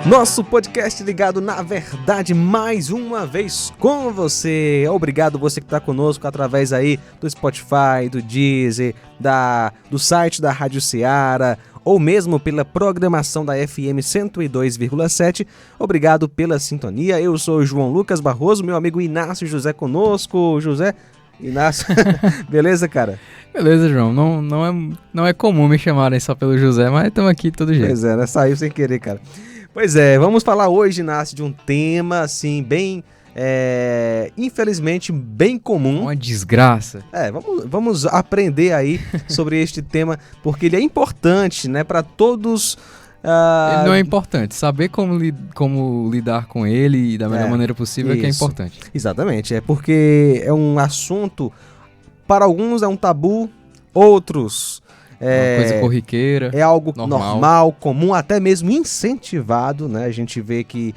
Nosso podcast ligado na verdade mais uma vez com você. Obrigado você que está conosco através aí do Spotify, do Deezer, do site da Rádio Ceará ou mesmo pela programação da FM 102,7. Obrigado pela sintonia. Eu sou o João Lucas Barroso, meu amigo Inácio José conosco. José, Inácio, beleza, cara? Beleza, João. Não é comum me chamarem só pelo José, mas estamos aqui de todo jeito. Pois é, né? Saiu sem querer, cara. Pois é, vamos falar hoje, Inácio, de um tema, assim, bem, infelizmente, bem comum. Uma desgraça. Vamos aprender aí sobre este tema, porque ele é importante, né, para todos. Ele não é importante. Saber como lidar com ele da melhor maneira possível é que é importante. Exatamente, porque é um assunto, para alguns é um tabu, outros... Uma coisa corriqueira. É algo normal, comum, até mesmo incentivado, né? A gente vê que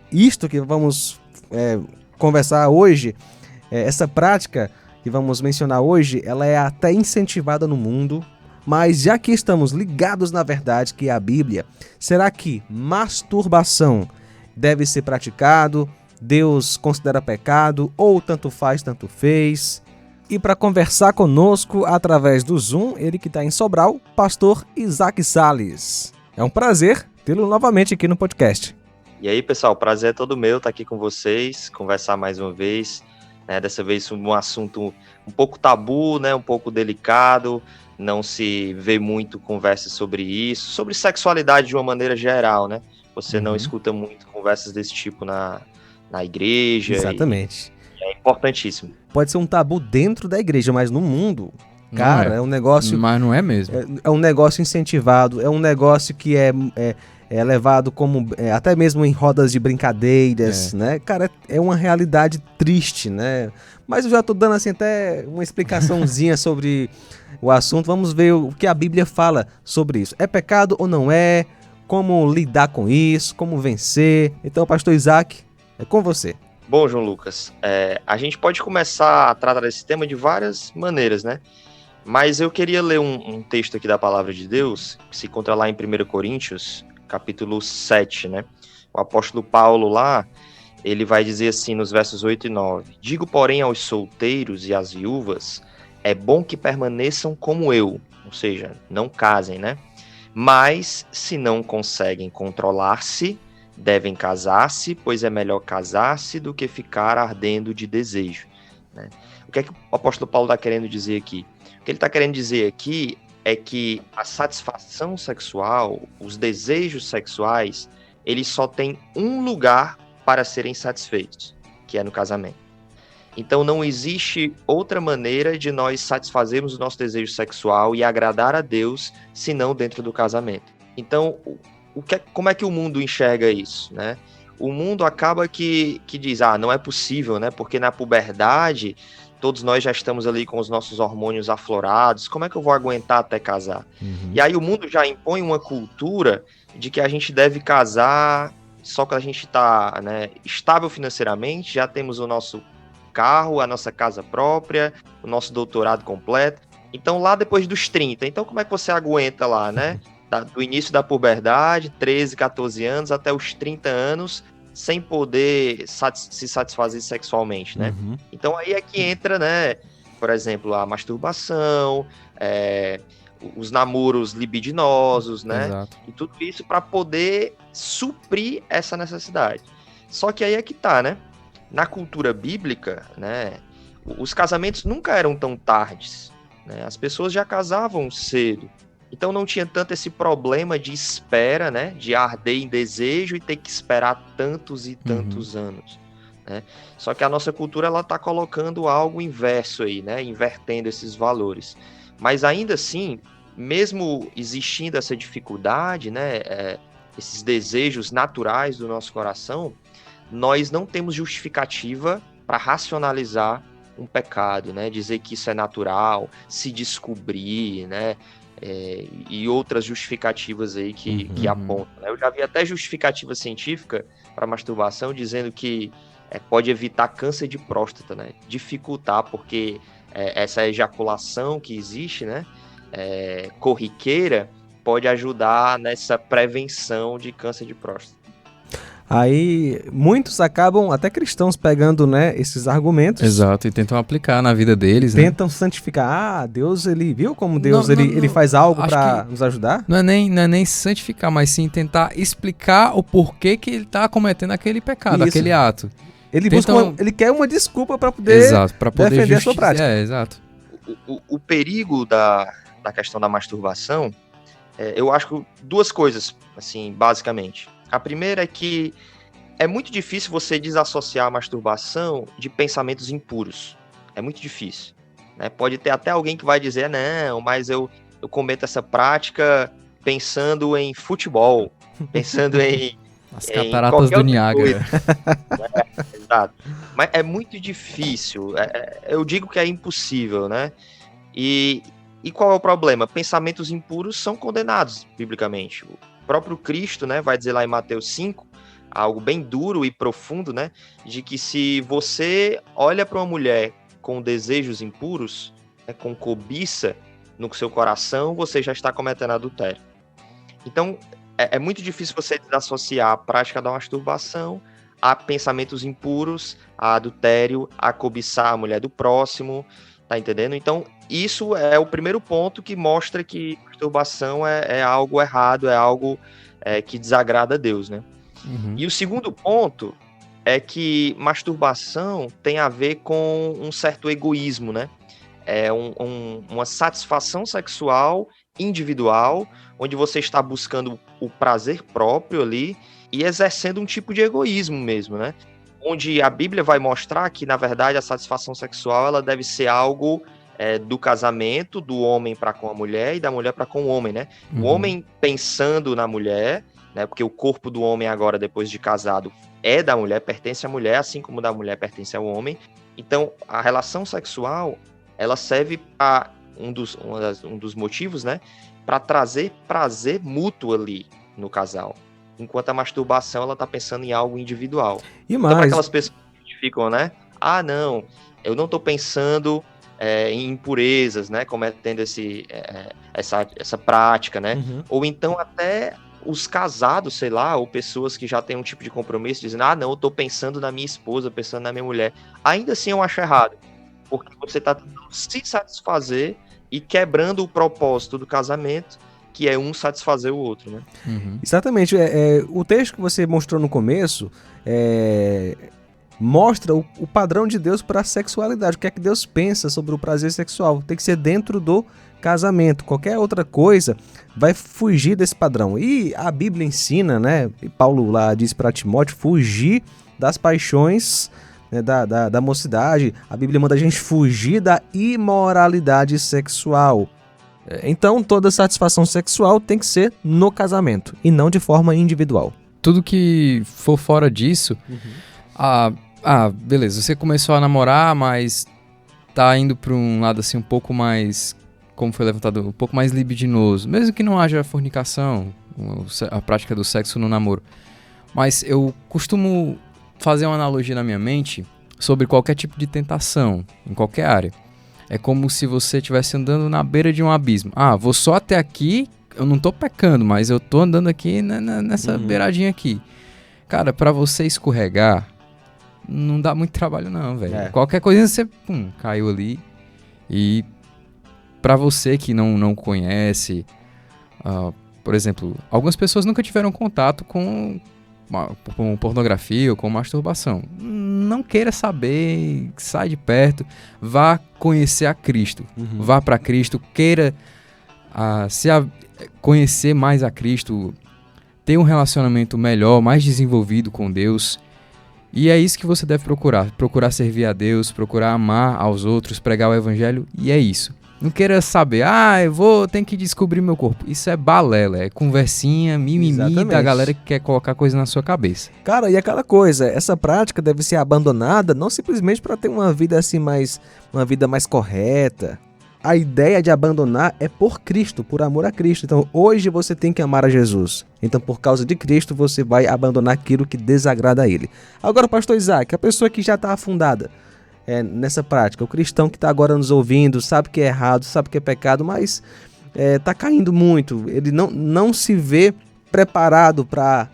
isto que vamos conversar hoje, essa prática que vamos mencionar hoje, ela é até incentivada no mundo, mas já que estamos ligados na verdade, que é a Bíblia, será que masturbação deve ser praticado? Deus considera pecado? Ou tanto faz, tanto fez? E para conversar conosco através do Zoom, ele que está em Sobral, pastor Isaac Salles. É um prazer tê-lo novamente aqui no podcast. E aí, pessoal, o prazer é todo meu estar aqui com vocês, conversar mais uma vez, né? Dessa vez um assunto um pouco tabu, né? Um pouco delicado, não se vê muito conversas sobre isso, sobre sexualidade de uma maneira geral, né? Você não escuta muito conversas desse tipo na igreja. Exatamente. É importantíssimo. Pode ser um tabu dentro da igreja, mas no mundo, cara, é um negócio... Mas não é mesmo. É um negócio incentivado, é um negócio que é levado como, até mesmo em rodas de brincadeiras, né? Cara, é uma realidade triste, né? Mas eu já tô dando, assim, até uma explicaçãozinha sobre o assunto. Vamos ver o que a Bíblia fala sobre isso. É pecado ou não é? Como lidar com isso? Como vencer? Então, pastor Isaac, é com você. Bom, João Lucas, a gente pode começar a tratar desse tema de várias maneiras, né? Mas eu queria ler um texto aqui da Palavra de Deus, que se encontra lá em 1 Coríntios, capítulo 7, né? O apóstolo Paulo lá, ele vai dizer assim nos versos 8 e 9: Digo, porém, aos solteiros e às viúvas, é bom que permaneçam como eu, ou seja, não casem, né? Mas, se não conseguem controlar-se, devem casar-se, pois é melhor casar-se do que ficar ardendo de desejo, né? O que é que o apóstolo Paulo está querendo dizer aqui? O que ele está querendo dizer aqui é que a satisfação sexual, os desejos sexuais, eles só têm um lugar para serem satisfeitos, que é no casamento. Então não existe outra maneira de nós satisfazermos o nosso desejo sexual e agradar a Deus, senão dentro do casamento. Então, como é que o mundo enxerga isso, né? O mundo acaba que diz, não é possível, né? Porque na puberdade, todos nós já estamos ali com os nossos hormônios aflorados, como é que eu vou aguentar até casar? E aí o mundo já impõe uma cultura de que a gente deve casar só que a gente está, né, estável financeiramente, já temos o nosso carro, a nossa casa própria, o nosso doutorado completo. Então lá depois dos 30, então como é que você aguenta lá, né? Do início da puberdade, 13, 14 anos, até os 30 anos, sem poder se satisfazer sexualmente, né? Então aí é que entra, né, por exemplo, a masturbação, os namoros libidinosos, né? Exato. E tudo isso para poder suprir essa necessidade. Só que aí é que tá, né? Na cultura bíblica, né, os casamentos nunca eram tão tardes, né? As pessoas já casavam cedo. Então não tinha tanto esse problema de espera, né? De arder em desejo e ter que esperar tantos e tantos anos, né? Só que a nossa cultura ela está colocando algo inverso aí, né? Invertendo esses valores. Mas ainda assim, mesmo existindo essa dificuldade, né? Esses desejos naturais do nosso coração, nós não temos justificativa para racionalizar um pecado, né? Dizer que isso é natural, se descobrir, né? E outras justificativas aí que apontam, né? Eu já vi até justificativa científica para masturbação dizendo que pode evitar câncer de próstata, né? Dificultar, porque essa ejaculação que existe, né? Corriqueira, pode ajudar nessa prevenção de câncer de próstata. Aí muitos acabam, até cristãos, pegando, né, esses argumentos. Exato, e tentam aplicar na vida deles, tentam santificar. Ah, Deus, ele viu como Deus ele faz algo para nos ajudar? Não é nem santificar, mas sim tentar explicar o porquê que ele está cometendo aquele pecado, aquele ato. Ele quer uma desculpa para poder, defender a sua prática. Exato. O perigo da questão da masturbação, eu acho duas coisas, assim, basicamente. A primeira é que é muito difícil você desassociar a masturbação de pensamentos impuros. É muito difícil, né? Pode ter até alguém que vai dizer, não, mas eu cometo essa prática pensando em futebol, pensando em... As cataratas do Niágara. Exato. Mas é muito difícil. Eu digo que é impossível, né? E qual é o problema? Pensamentos impuros são condenados biblicamente. O próprio Cristo, né, vai dizer lá em Mateus 5, algo bem duro e profundo, né, de que se você olha para uma mulher com desejos impuros, né, com cobiça no seu coração, você já está cometendo adultério. Então, é muito difícil você desassociar a prática da masturbação a pensamentos impuros, a adultério, a cobiçar a mulher do próximo, tá entendendo? Então, isso é o primeiro ponto que mostra que masturbação é algo errado, é algo que desagrada a Deus, né? Uhum. E o segundo ponto é que masturbação tem a ver com um certo egoísmo, né? É uma satisfação sexual individual, onde você está buscando o prazer próprio ali e exercendo um tipo de egoísmo mesmo, né? Onde a Bíblia vai mostrar que, na verdade, a satisfação sexual ela deve ser algo do casamento, do homem para com a mulher e da mulher para com o homem, né? Uhum. O homem pensando na mulher, né? Porque o corpo do homem agora, depois de casado, é da mulher, pertence à mulher, assim como da mulher pertence ao homem. Então, a relação sexual, ela serve para um dos motivos, né? Para trazer prazer mútuo ali no casal. Enquanto a masturbação, ela tá pensando em algo individual. E mais... Então, para aquelas pessoas que ficam, né? Ah, não, eu não tô pensando em impurezas, né? Cometendo essa prática, né? Uhum. Ou então até os casados, sei lá, ou pessoas que já têm um tipo de compromisso, dizendo, ah, não, eu tô pensando na minha esposa, pensando na minha mulher. Ainda assim eu acho errado, porque você tá tentando se satisfazer e quebrando o propósito do casamento, que é um satisfazer o outro, né? Uhum. Exatamente. O texto que você mostrou no começo mostra o padrão de Deus para a sexualidade. O que é que Deus pensa sobre o prazer sexual? Tem que ser dentro do casamento. Qualquer outra coisa vai fugir desse padrão. E a Bíblia ensina, né? E Paulo lá diz para Timóteo, fugir das paixões, né, da mocidade. A Bíblia manda a gente fugir da imoralidade sexual. Então, toda satisfação sexual tem que ser no casamento e não de forma individual. Tudo que for fora disso, beleza, você começou a namorar, mas tá indo para um lado assim um pouco mais, como foi levantado, um pouco mais libidinoso, mesmo que não haja fornicação, a prática do sexo no namoro. Mas eu costumo fazer uma analogia na minha mente sobre qualquer tipo de tentação, em qualquer área. É como se você estivesse andando na beira de um abismo. Ah, vou só até aqui, eu não tô pecando, mas eu tô andando aqui nessa beiradinha aqui. Cara, pra você escorregar, não dá muito trabalho não, velho. Qualquer coisinha você, caiu ali. E pra você que não conhece, por exemplo, algumas pessoas nunca tiveram contato com pornografia ou com masturbação. Não queira saber, sai de perto, vá conhecer a Cristo, vá para Cristo, queira conhecer mais a Cristo, ter um relacionamento melhor, mais desenvolvido com Deus, e é isso que você deve procurar servir a Deus, procurar amar aos outros, pregar o Evangelho, e é isso. Não queira saber, tenho que descobrir meu corpo. Isso é balela, é conversinha, mimimi. Exatamente. Da galera que quer colocar coisa na sua cabeça. Cara, e aquela coisa, essa prática deve ser abandonada não simplesmente para ter uma vida assim uma vida mais correta. A ideia de abandonar é por Cristo, por amor a Cristo. Então hoje você tem que amar a Jesus. Então por causa de Cristo você vai abandonar aquilo que desagrada a Ele. Agora, pastor Isaac, a pessoa que já está afundada nessa prática, o cristão que está agora nos ouvindo, sabe que é errado, sabe que é pecado, mas está caindo muito, ele não se vê preparado para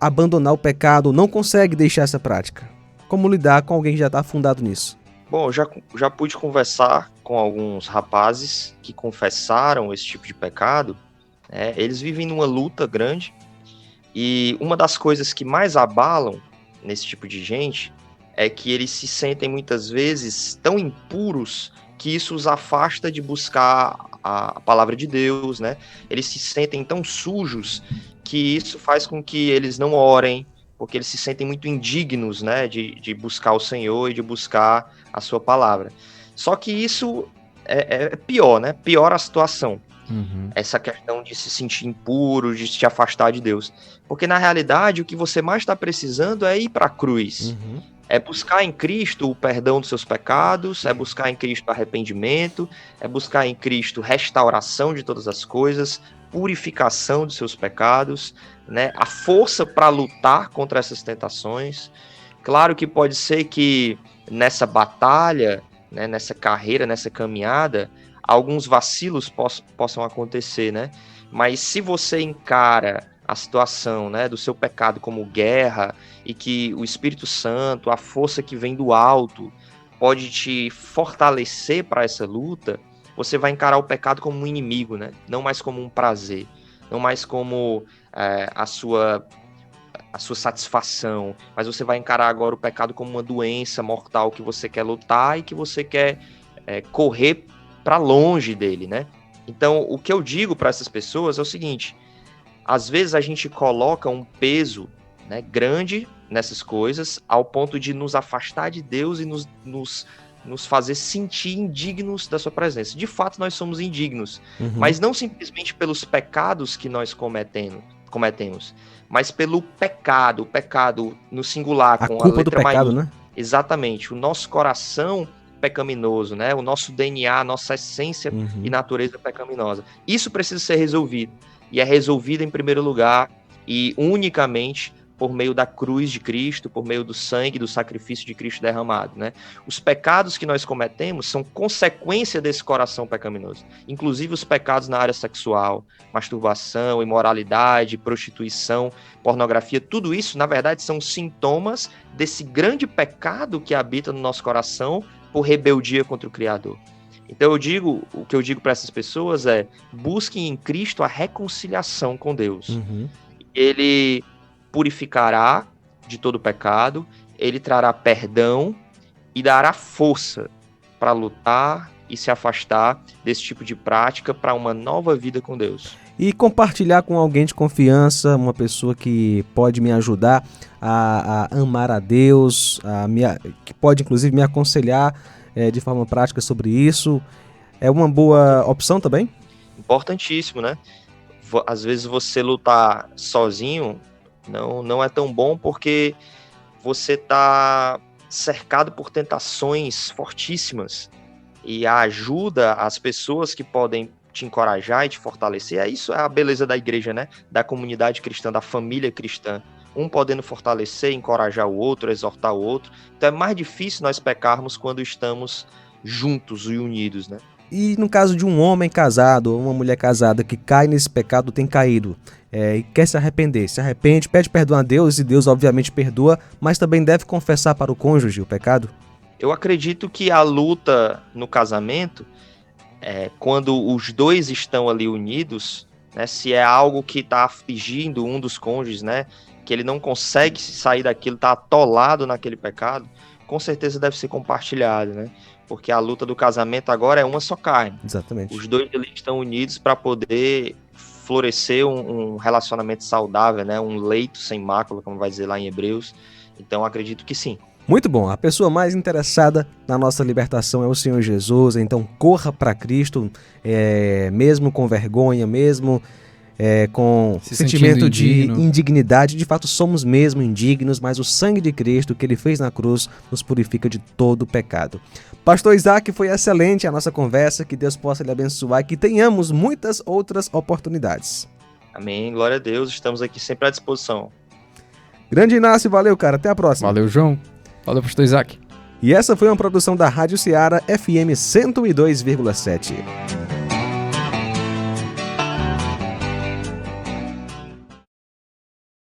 abandonar o pecado, não consegue deixar essa prática? Como lidar com alguém que já está afundado nisso? Bom, já pude conversar com alguns rapazes que confessaram esse tipo de pecado. Eles vivem numa luta grande, e uma das coisas que mais abalam nesse tipo de gente é que eles se sentem muitas vezes tão impuros que isso os afasta de buscar a palavra de Deus, né? Eles se sentem tão sujos que isso faz com que eles não orem, porque eles se sentem muito indignos, né, de buscar o Senhor e de buscar a sua palavra. Só que isso é pior, né? Piora a situação. Essa questão de se sentir impuro, de se afastar de Deus. Porque, na realidade, o que você mais está precisando é ir para a cruz. É buscar em Cristo o perdão dos seus pecados, é buscar em Cristo arrependimento, é buscar em Cristo restauração de todas as coisas, purificação dos seus pecados, né? A força para lutar contra essas tentações. Claro que pode ser que nessa batalha, né, nessa carreira, nessa caminhada, alguns vacilos possam acontecer, né? Mas se você encara a situação, né, do seu pecado como guerra, e que o Espírito Santo, a força que vem do alto, pode te fortalecer para essa luta, você vai encarar o pecado como um inimigo, né? Não mais como um prazer, não mais como a sua satisfação, mas você vai encarar agora o pecado como uma doença mortal que você quer lutar e que você quer correr para longe dele, né? Então, o que eu digo para essas pessoas é o seguinte: às vezes a gente coloca um peso, né, grande nessas coisas, ao ponto de nos afastar de Deus e nos fazer sentir indignos da sua presença. De fato, nós somos indignos, mas não simplesmente pelos pecados que nós cometemos, mas pelo pecado, o pecado no singular, A com culpa a do letra pecado, maiúscula. né? Exatamente, o nosso coração pecaminoso, né? O nosso DNA, a nossa essência e natureza pecaminosa. Isso precisa ser resolvido, e é resolvido em primeiro lugar e unicamente por meio da cruz de Cristo, por meio do sangue, do sacrifício de Cristo derramado, né? Os pecados que nós cometemos são consequência desse coração pecaminoso, inclusive os pecados na área sexual, masturbação, imoralidade, prostituição, pornografia, tudo isso, na verdade, são sintomas desse grande pecado que habita no nosso coração por rebeldia contra o Criador. Então o que eu digo para essas pessoas é: busquem em Cristo a reconciliação com Deus. Ele purificará de todo pecado, ele trará perdão e dará força para lutar e se afastar desse tipo de prática para uma nova vida com Deus. E compartilhar com alguém de confiança, uma pessoa que pode me ajudar a amar a Deus, que pode inclusive me aconselhar de forma prática sobre isso, é uma boa opção também? Importantíssimo, né? Às vezes você lutar sozinho não é tão bom, porque você está cercado por tentações fortíssimas, e a ajuda às pessoas que podem te encorajar e te fortalecer, isso é a beleza da igreja, né? Da comunidade cristã, da família cristã, um podendo fortalecer, encorajar o outro, exortar o outro. Então é mais difícil nós pecarmos quando estamos juntos e unidos, né? E no caso de um homem casado ou uma mulher casada que cai nesse pecado, tem caído, e quer se arrepende, pede perdão a Deus, e Deus obviamente perdoa, mas também deve confessar para o cônjuge o pecado? Eu acredito que a luta no casamento, quando os dois estão ali unidos, né, se é algo que está afligindo um dos cônjuges, né, que ele não consegue sair daquilo, está atolado naquele pecado, com certeza deve ser compartilhado, né? Porque a luta do casamento agora é uma só carne. Exatamente. Os dois ali estão unidos para poder florescer um relacionamento saudável, né? Um leito sem mácula, como vai dizer lá em Hebreus. Então, acredito que sim. Muito bom. A pessoa mais interessada na nossa libertação é o Senhor Jesus. Então, corra para Cristo, mesmo com vergonha, mesmo com sentimento de indignidade. De fato, somos mesmo indignos, mas o sangue de Cristo que Ele fez na cruz nos purifica de todo o pecado. Pastor Isaac, foi excelente a nossa conversa. Que Deus possa lhe abençoar e que tenhamos muitas outras oportunidades. Amém. Glória a Deus. Estamos aqui sempre à disposição. Grande Inácio, valeu, cara. Até a próxima. Valeu, João. Valeu, pastor Isaac. E essa foi uma produção da Rádio Ceará FM 102,7.